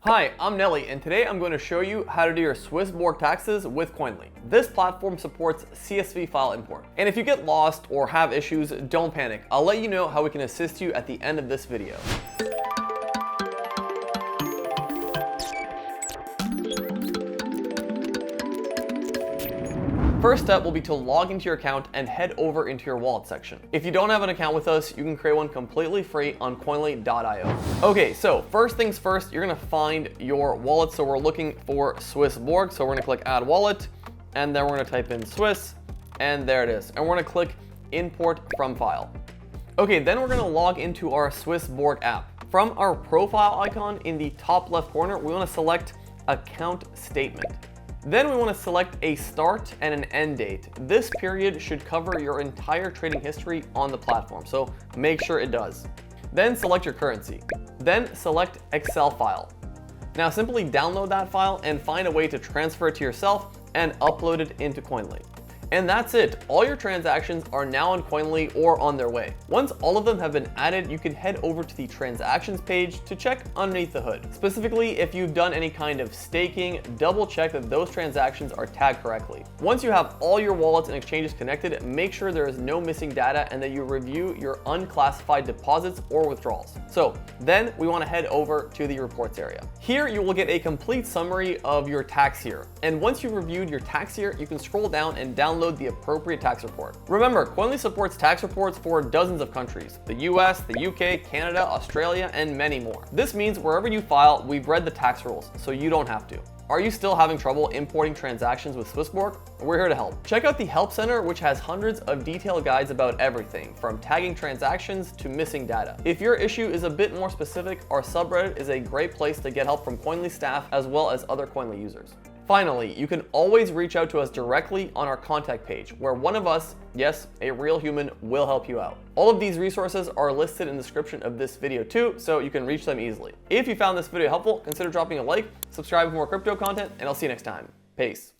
Hi, I'm Nelly, and today I'm going to show you how to do your SwissBorg taxes with Koinly. This platform supports CSV file import. And if you get lost or have issues, don't panic. I'll let you know how we can assist you at the end of this video. First step will be to log into your account and head over into your wallet section. If you don't have an account with us, you can create one completely free on Koinly.io. Okay, so first things first, you're gonna find your wallet. So we're looking for SwissBorg. So we're gonna click Add Wallet, and then we're gonna type in Swiss, and there it is. And we're gonna click Import from File. Okay, then we're gonna log into our SwissBorg app. From our profile icon in the top left corner, we wanna select Account Statement. Then we want to select a start and an end date. This period should cover your entire trading history on the platform, so make sure it does. Then select your currency. Then select Excel file. Now simply download that file and find a way to transfer it to yourself and upload it into Koinly. And that's it. All your transactions are now on Koinly or on their way. Once all of them have been added, you can head over to the transactions page to check underneath the hood. Specifically, if you've done any kind of staking, double check that those transactions are tagged correctly. Once you have all your wallets and exchanges connected, make sure there is no missing data and that you review your unclassified deposits or withdrawals. So then we want to head over to the reports area. Here you will get a complete summary of your tax year. And once you've reviewed your tax year, you can scroll down and download the appropriate tax report. Remember, Koinly supports tax reports for dozens of countries: the US, the UK, Canada, Australia, and many more. This means wherever you file, we've read the tax rules, so you don't have to. Are you still having trouble importing transactions with SwissBorg? We're here to help. Check out the Help Center, which has hundreds of detailed guides about everything, from tagging transactions to missing data. If your issue is a bit more specific, our subreddit is a great place to get help from Koinly staff as well as other Koinly users. Finally, you can always reach out to us directly on our contact page, where one of us, yes, a real human, will help you out. All of these resources are listed in the description of this video too, so you can reach them easily. If you found this video helpful, consider dropping a like, subscribe for more crypto content, and I'll see you next time. Peace.